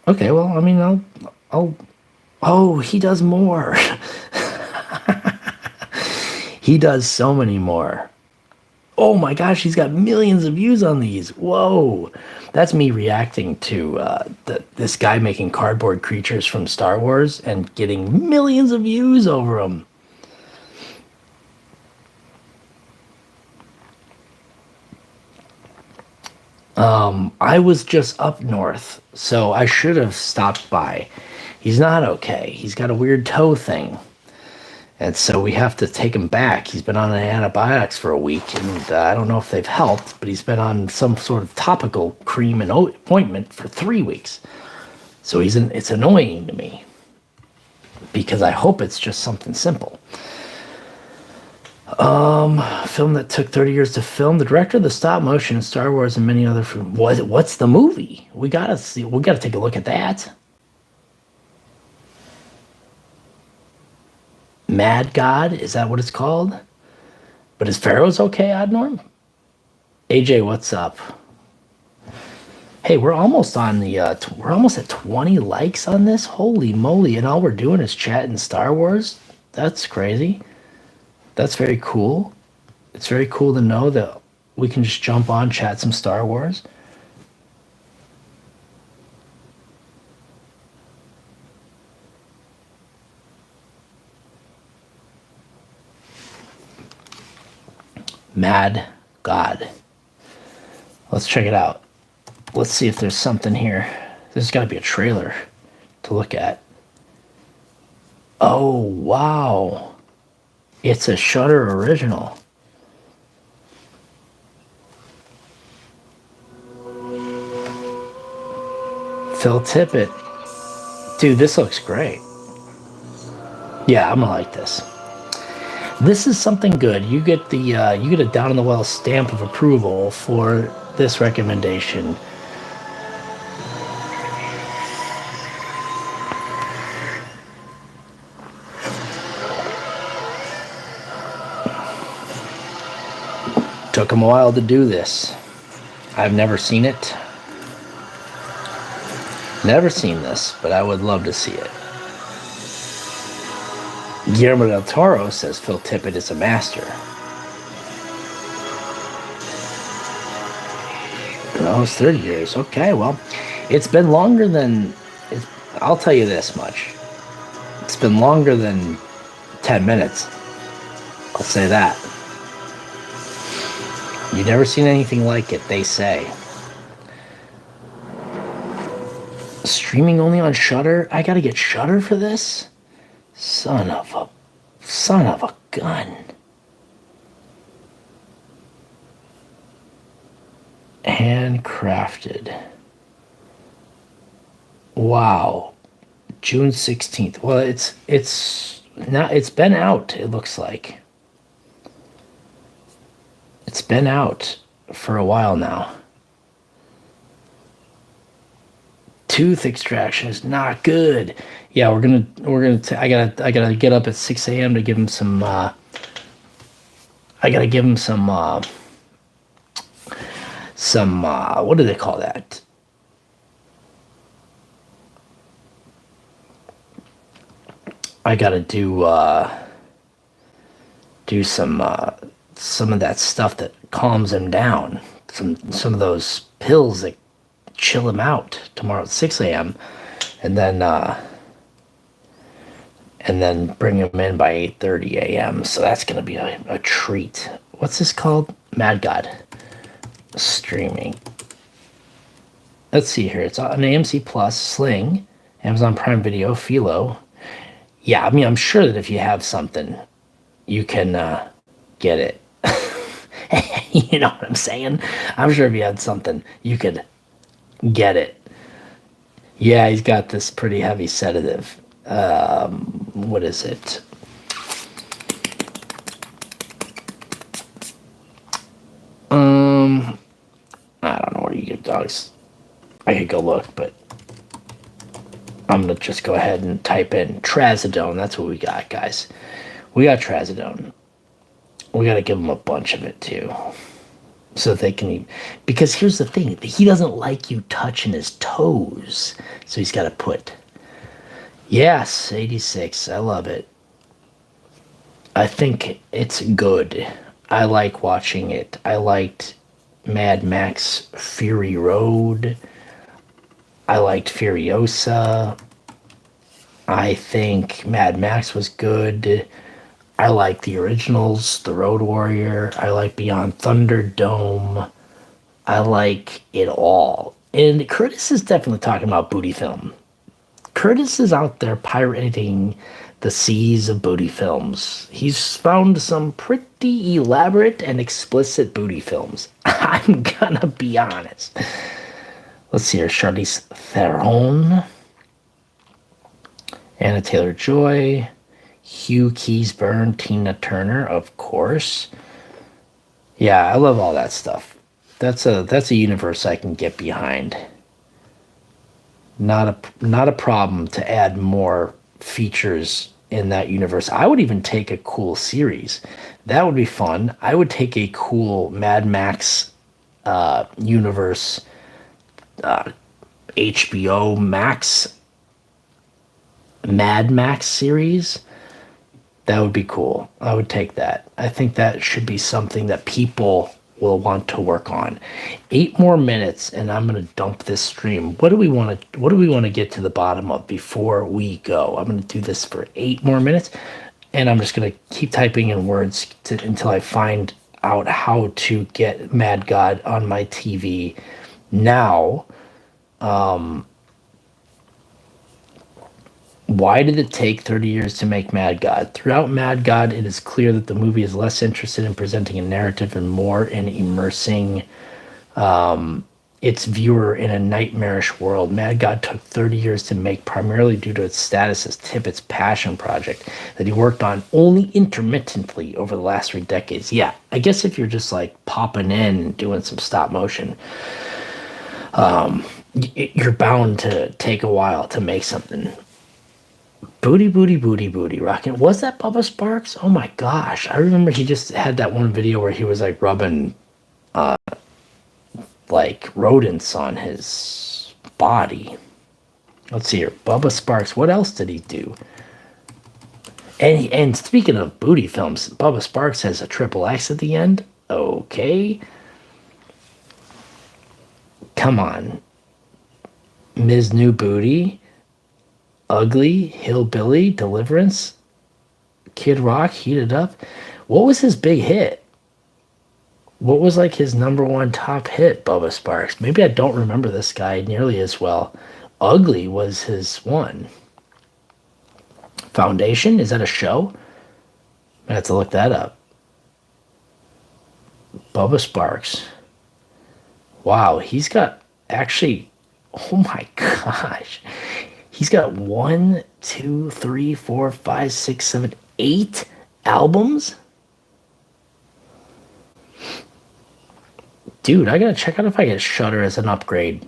Okay, well, I mean, I'll Oh, he does more. He does so many more. Oh my gosh, he's got millions of views on these. Whoa. That's me reacting to this guy making cardboard creatures from Star Wars and getting millions of views over them. I was just up north, so I should have stopped by. He's not okay. He's got a weird toe thing. And so we have to take him back. He's been on antibiotics for a week, and I don't know if they've helped, but he's been on some sort of topical cream and ointment for 3 weeks. So it's annoying to me because I hope it's just something simple. Film that took 30 years to film. The director of the stop motion in Star Wars and many other films. What's the movie? We gotta see. We gotta take a look at that. Mad God, is that what it's called? But is Pharaoh's okay, Oddnorm? AJ, what's up? Hey, we're almost on the we're almost at 20 likes on this. Holy moly! And all we're doing is chatting Star Wars. That's crazy. That's very cool. It's very cool to know that we can just jump on, chat some Star Wars. Mad God. Let's check it out. Let's see if there's something here. There's got to be a trailer to look at. Oh, wow. It's a Shudder original. Phil Tippett. Dude, this looks great. Yeah, I'm gonna like this. This is something good. You get a down in the well stamp of approval for this recommendation. Took him a while to do this. I've never seen it. Never seen this, but I would love to see it. Guillermo del Toro says Phil Tippett is a master. Oh, it's 30 years. Okay, well, it's been longer than... I'll tell you this much. It's been longer than 10 minutes. I'll say that. You've never seen anything like it, they say. Streaming only on Shudder? I gotta get Shudder for this? Son of a gun. Handcrafted. Wow. June 16th. Well, it's been out, it looks like. It's been out for a while now. Tooth extraction is not good. Yeah, I gotta get up at 6 a.m. to give him some. I gotta give him some. What do they call that? I gotta do some of that stuff that calms him down. Some of those pills that chill him out tomorrow at 6 a.m. and then bring him in by 8:30 a.m. So that's gonna be a treat. What's this called? Mad God. Streaming. Let's see here. It's on AMC Plus, Sling, Amazon Prime Video, Philo. Yeah, I mean, I'm sure that if you have something, you can get it. You know what I'm saying? I'm sure if you had something, you could get it. Yeah, he's got this pretty heavy sedative. What is it? I don't know where you get dogs. I could go look, but I'm gonna just go ahead and type in Trazodone. That's what we got, guys. We got Trazodone. We gotta give him a bunch of it too, so they can eat. Because here's the thing: he doesn't like you touching his toes, so he's got to put. Yes, 86. I love it. I think it's good. I like watching it. I liked Mad Max Fury Road. I liked Furiosa. I think Mad Max was good. I like the originals, The Road Warrior. I like Beyond Thunderdome. I like it all. And Curtis is definitely talking about booty film. Curtis is out there pirating the seas of booty films. He's found some pretty elaborate and explicit booty films. I'm gonna be honest. Let's see here. Charlize Theron, Anna Taylor-Joy, Hugh Keays-Byrne, Tina Turner, of course. Yeah, I love all that stuff. That's a universe I can get behind. Not a problem to add more features in that universe. I would even take a cool series. That would be fun. I would take a cool Mad Max universe HBO Max Mad Max series. That would be cool. I would take that. I think that should be something that people will want to work on. 8 more minutes and I'm going to dump this stream. What do we want to get to the bottom of before we go? I'm going to do this for 8 more minutes and I'm just going to keep typing in words until I find out how to get Mad God on my TV now. Why did it take 30 years to make Mad God? Throughout Mad God, it is clear that the movie is less interested in presenting a narrative and more in immersing its viewer in a nightmarish world. Mad God took 30 years to make, primarily due to its status as Tippett's passion project that he worked on only intermittently over the last 3 decades. Yeah, I guess if you're just like popping in and doing some stop motion, you're bound to take a while to make something. Booty, booty, booty, booty, rocking. Was that Bubba Sparks? Oh my gosh. I remember he just had that one video where he was like rubbing like rodents on his body. Let's see here. Bubba Sparks. What else did he do? And speaking of booty films, Bubba Sparks has a triple X at the end. Okay. Come on. Ms. New Booty. Ugly, Hillbilly, Deliverance, Kid Rock, Heated Up. What was his big hit? What was like his number one top hit, Bubba Sparks? Maybe I don't remember this guy nearly as well. Ugly was his one. Foundation? Is that a show? I have to look that up. Bubba Sparks. Wow, he's got actually, oh my gosh. He's got 1, 2, 3, 4, 5, 6, 7, 8 albums. Dude, I gotta check out if I get Shudder as an upgrade.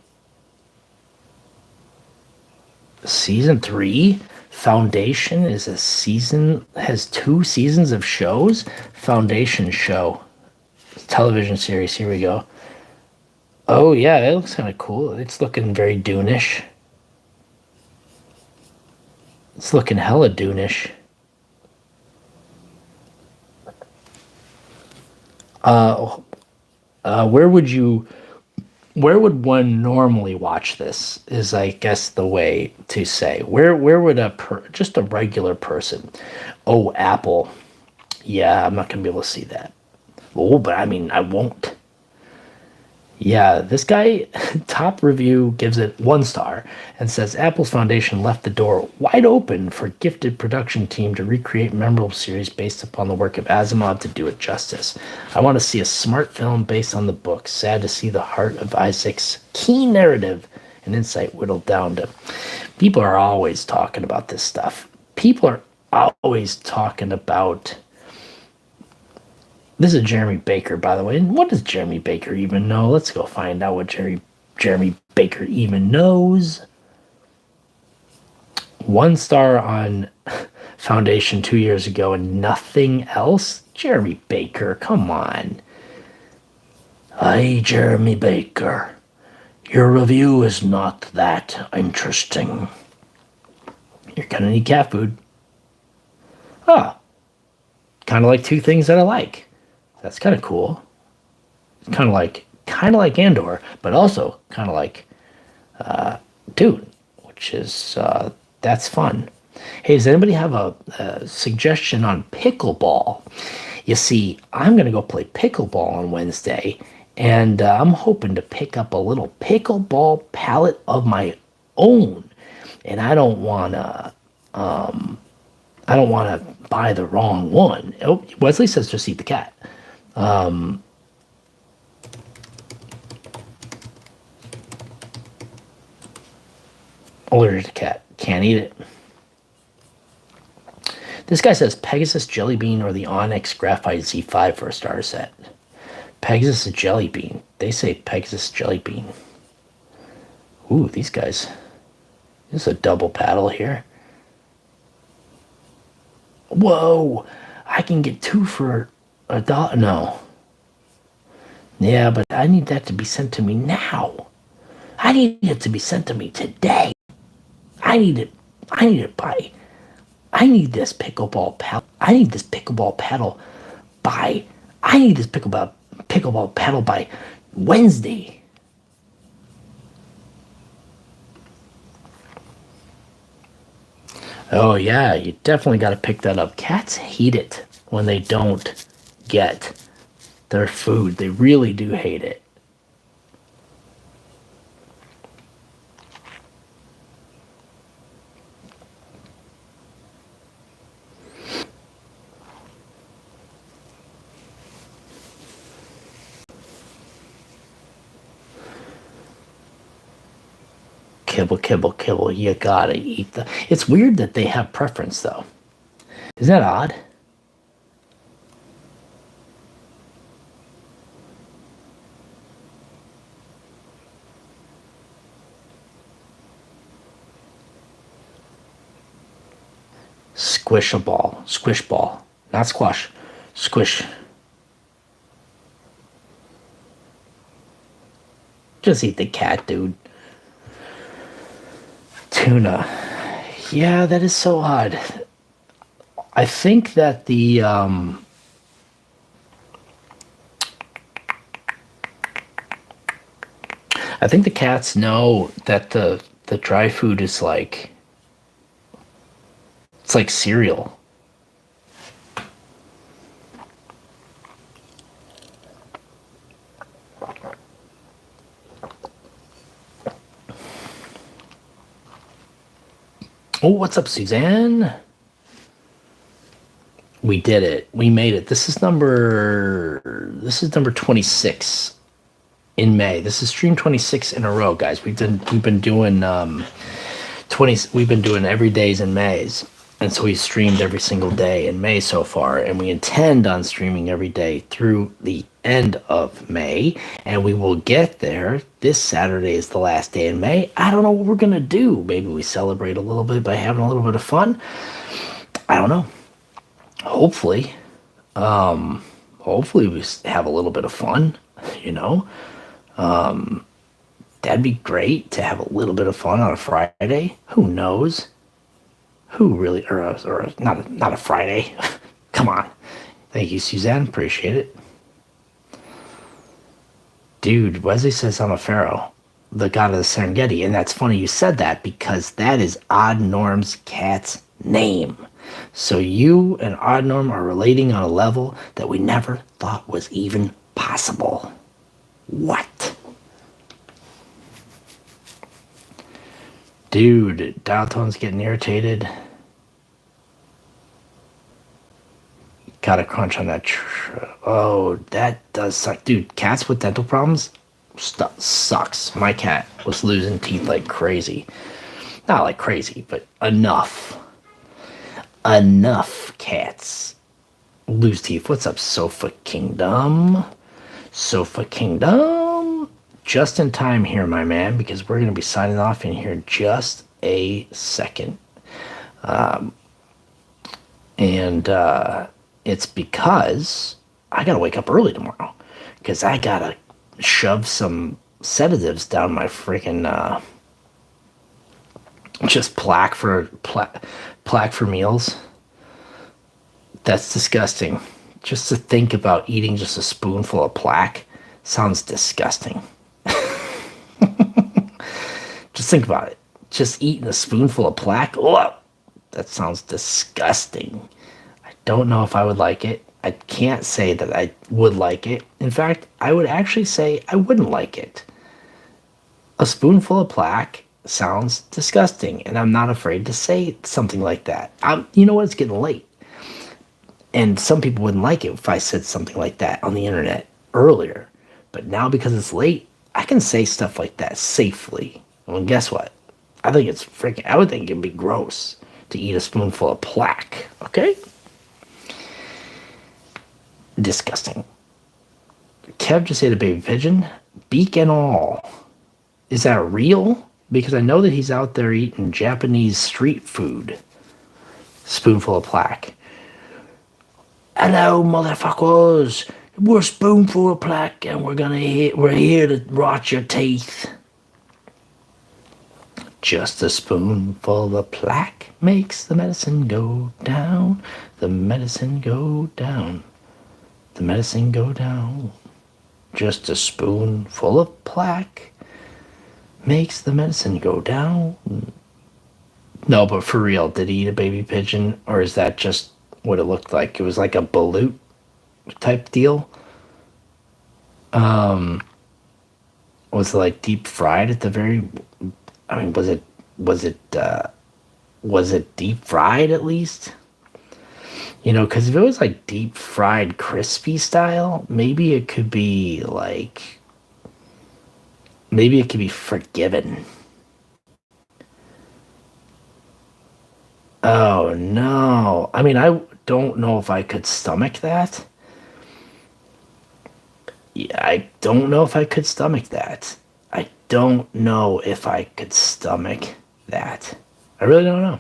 Season 3? Foundation is a season, has 2 seasons of shows. Foundation show. Television series, here we go. Oh yeah, that looks kind of cool. It's looking very Dune-ish. It's looking hella Dune-ish. Where would one normally watch this is, I guess, the way to say. Where would just a regular person? Oh, Apple. Yeah, I'm not going to be able to see that. Oh, but I mean, I won't. Yeah, this guy, top review, gives it 1 star and says Apple's Foundation left the door wide open for gifted production team to recreate memorable series based upon the work of Asimov to do it justice. I want to see a smart film based on the book. Sad to see the heart of Isaac's keen narrative and insight whittled down to. People are always talking about this stuff. People are always talking about. This is Jeremy Baker, by the way. And what does Jeremy Baker even know? Let's go find out what Jeremy Baker even knows. 1 star on Foundation 2 years ago and nothing else? Jeremy Baker, come on. Hi, Jeremy Baker. Your review is not that interesting. You're gonna need cat food. Oh, kind of like two things that I like. That's kind of cool. It's kind of like Andor, but also kind of like Dune, which is that's fun. Hey, does anybody have a suggestion on pickleball? You see, I'm gonna go play pickleball on Wednesday, and I'm hoping to pick up a little pickleball palette of my own. And I don't wanna buy the wrong one. Oh, Wesley says just eat the cat. Allergic to cat. Can't eat it. This guy says Pegasus Jelly Bean or the Onyx Graphite Z5 for a starter set. Pegasus Jelly Bean. They say Pegasus Jelly Bean. Ooh, these guys. This is a double paddle here. Whoa! I can get two for $1. No. Yeah, but I need that to be sent to me now. I need it to be sent to me today. I need it. I need it by. I need this pickleball paddle. I need this pickleball paddle by. I need this pickleball paddle by Wednesday. Oh yeah, you definitely got to pick that up. Cats hate it when they don't get their food. They really do hate it. Kibble, kibble, kibble. You gotta eat the. It's weird that they have preference, though. Isn't that odd? Squish a ball. Squish ball. Not squash. Squish. Just eat the cat, dude. Tuna. Yeah, that is so odd. I think that I think the cats know that the dry food is like it's like cereal. Oh, what's up, Suzanne? We did it. We made it. This is number 26 in May. This is stream 26 in a row, guys. We've been doing 20 we've been doing every days in May's. And so we streamed every single day in May so far, and we intend on streaming every day through the end of May, and we will get there. This Saturday is the last day in May. I don't know what we're gonna do. Maybe we celebrate a little bit by having a little bit of fun. I don't know. Hopefully. Hopefully we have a little bit of fun, you know. That'd be great to have a little bit of fun on a Friday. Who knows? Who really, or not a Friday. Come on. Thank you, Suzanne. Appreciate it. Dude, Wesley says I'm a pharaoh, the god of the Serengeti. And that's funny you said that because that is Odd Norm's cat's name. So you and Odd Norm are relating on a level that we never thought was even possible. What? Dude, Dalton's getting irritated. Gotta crunch on that. Oh, that does suck. Dude, cats with dental problems sucks. My cat was losing teeth like crazy. Not like crazy, but enough. Enough cats lose teeth. What's up, Sofa Kingdom? Sofa Kingdom. Just in time here, my man, because we're going to be signing off in here just a second. It's because I got to wake up early tomorrow because I got to shove some sedatives down my freaking Just plaque for meals. That's disgusting. Just to think about eating just a spoonful of plaque sounds disgusting. Just think about it. Just eating a spoonful of plaque. Oh, that sounds disgusting. I don't know if I would like it. I can't say that I would like it. In fact, I would actually say I wouldn't like it. A spoonful of plaque sounds disgusting, and I'm not afraid to say something like that. You know what? It's getting late. And some people wouldn't like it if I said something like that on the internet earlier. But now, because it's late, I can say stuff like that safely. Well, guess what? I would think it'd be gross to eat a spoonful of plaque. Okay? Disgusting. Kev just ate a baby pigeon, beak and all. Is that real? Because I know that he's out there eating Japanese street food. Spoonful of plaque. Hello, motherfuckers. We're a spoonful of plaque, and we're here to rot your teeth. Just a spoonful of plaque makes the medicine go down. The medicine go down. The medicine go down. Just a spoonful of plaque makes the medicine go down. No, but for real, did he eat a baby pigeon, or is that just what it looked like? It was like a balut type deal. Was it like deep fried at the very? I mean, was it deep fried at least? You know, because if it was like deep fried crispy style, maybe it could be like, maybe it could be forgiven. Oh no. I mean, I don't know if I could stomach that. Yeah, I don't know if I could stomach that. I don't know if I could stomach that. I really don't know.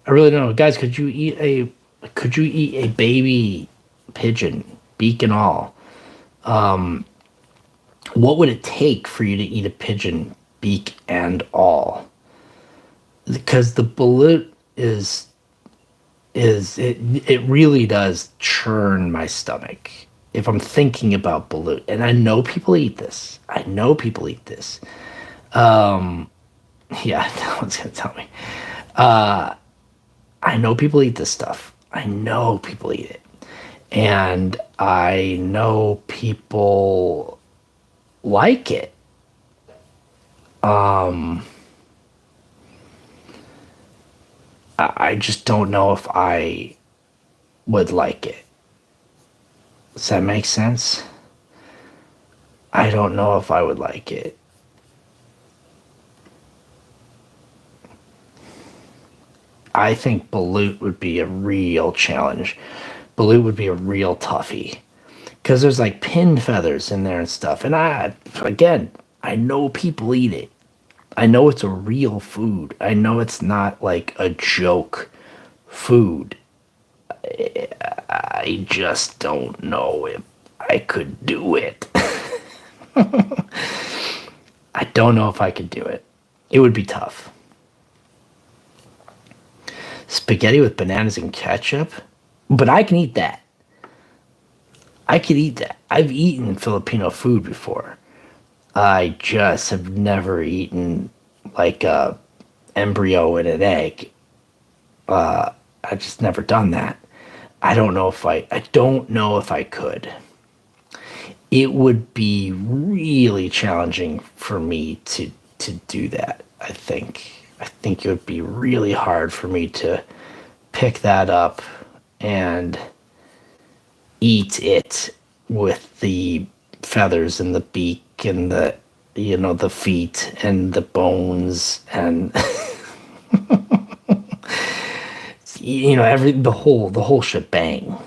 I really don't know. Guys, could you eat a baby pigeon, beak and all? What would it take for you to eat a pigeon, beak and all? Because the balut it really does churn my stomach if I'm thinking about balut. And I know people eat this. Yeah, no one's gonna tell me. I know people eat this stuff. I know people eat it. And I know people like it. I just don't know if I would like it. Does that make sense? I don't know if I would like it. I think balut would be a real challenge. Balut would be a real toughie. Because there's like pin feathers in there and stuff. And I know people eat it. I know it's a real food. I know it's not like a joke food. I just don't know if I could do it. I don't know if I could do it. It would be tough. Spaghetti with bananas and ketchup? But I can eat that. I could eat that. I've eaten Filipino food before. I just have never eaten like a embryo and an egg. I just never done that. I don't know if I could. It would be really challenging for me to do that. I think it would be really hard for me to pick that up and eat it with the feathers and the beak and the feet and the bones and the whole shebang.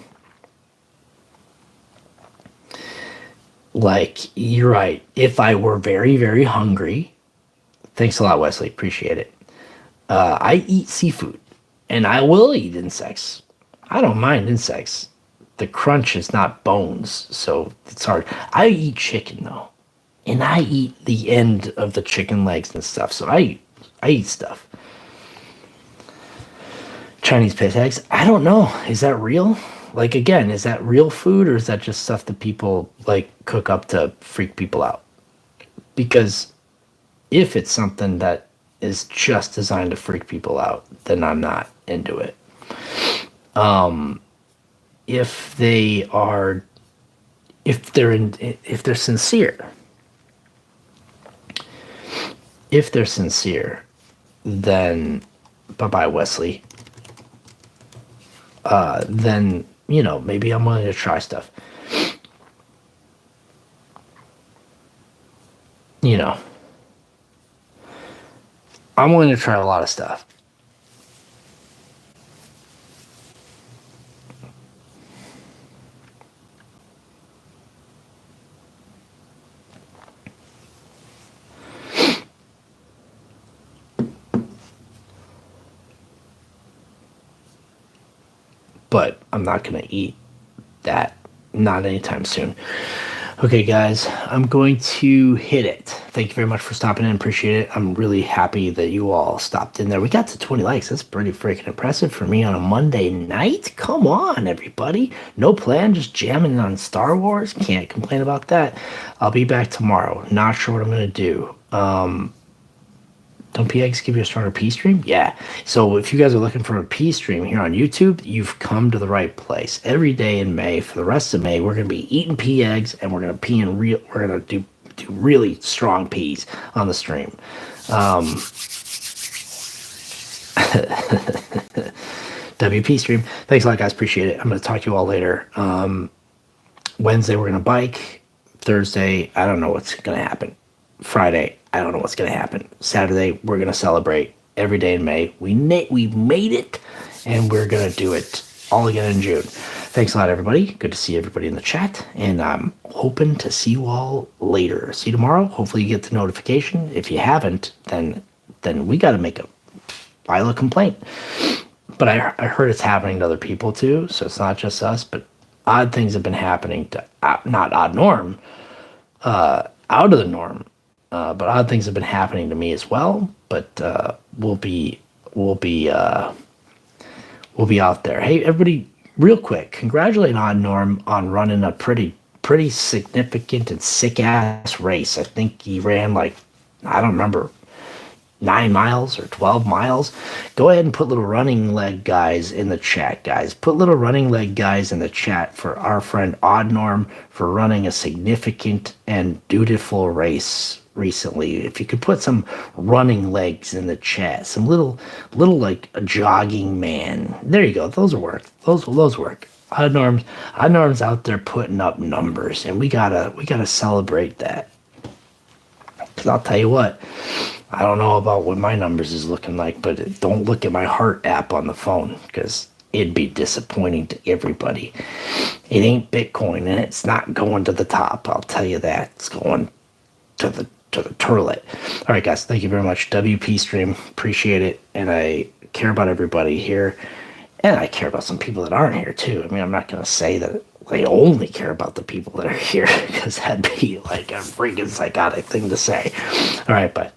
Like, you're right. If I were very, very hungry, thanks a lot, Wesley. Appreciate it. I eat seafood and I will eat insects. I don't mind insects. The crunch is not bones, so it's hard. I eat chicken though, and I eat the end of the chicken legs and stuff. So I I eat stuff. Chinese piss eggs. I don't know. Is that real? Like, again, is that real food, or is that just stuff that people like cook up to freak people out? Because if it's something that is just designed to freak people out, then I'm not into it. If they are, if they're sincere, then bye bye, Wesley. Then, maybe I'm willing to try stuff. I'm willing to try a lot of stuff. But I'm not going to eat that. Not anytime soon. Okay, guys, I'm going to hit it. Thank you very much for stopping in. Appreciate it. I'm really happy that you all stopped in there. We got to 20 likes. That's pretty freaking impressive for me on a Monday night. Come on, everybody. No plan, just jamming on Star Wars. Can't complain about that. I'll be back tomorrow. Not sure what I'm going to do. Don't PX give you a stronger P stream? Yeah. So if you guys are looking for a P stream here on YouTube, you've come to the right place. Every day in May, for the rest of May, we're going to be eating pea eggs, and we're going to pee in real. We're going to do really strong peas on the stream. WP stream. Thanks a lot, guys. Appreciate it. I'm going to talk to you all later. Wednesday, we're going to bike. Thursday, I don't know what's going to happen. Friday, I don't know what's going to happen. Saturday, we're going to celebrate every day in May. We made it, and we're going to do it all again in June. Thanks a lot, everybody. Good to see everybody in the chat, and I'm hoping to see you all later. See you tomorrow. Hopefully you get the notification. If you haven't, then we got to file a complaint. But I heard it's happening to other people too, so it's not just us, but odd things have been happening to, not odd norm, out of the norm. But odd things have been happening to me as well. But we'll be out there. Hey, everybody, real quick, congratulate Odd Norm on running a pretty significant and sick ass race. I think he ran I don't remember, 9 miles or 12 miles. Go ahead and put little running leg guys in the chat, guys. Put little running leg guys in the chat for our friend Odd Norm for running a significant and dutiful race recently. If you could put some running legs in the chat, some little like a jogging man. There you go. Those will work. Those work. Odd Norm's out there putting up numbers, and we gotta celebrate that. Cause I'll tell you what, I don't know about what my numbers is looking like, but don't look at my heart app on the phone, because it'd be disappointing to everybody. It ain't Bitcoin, and it's not going to the top. I'll tell you that. It's going to the toilet. All right, guys, thank you very much. WP stream, appreciate it, and I care about everybody here, and I care about some people that aren't here too. I mean, I'm not going to say that I only care about the people that are here, because that'd be like a freaking psychotic thing to say. All right, bye.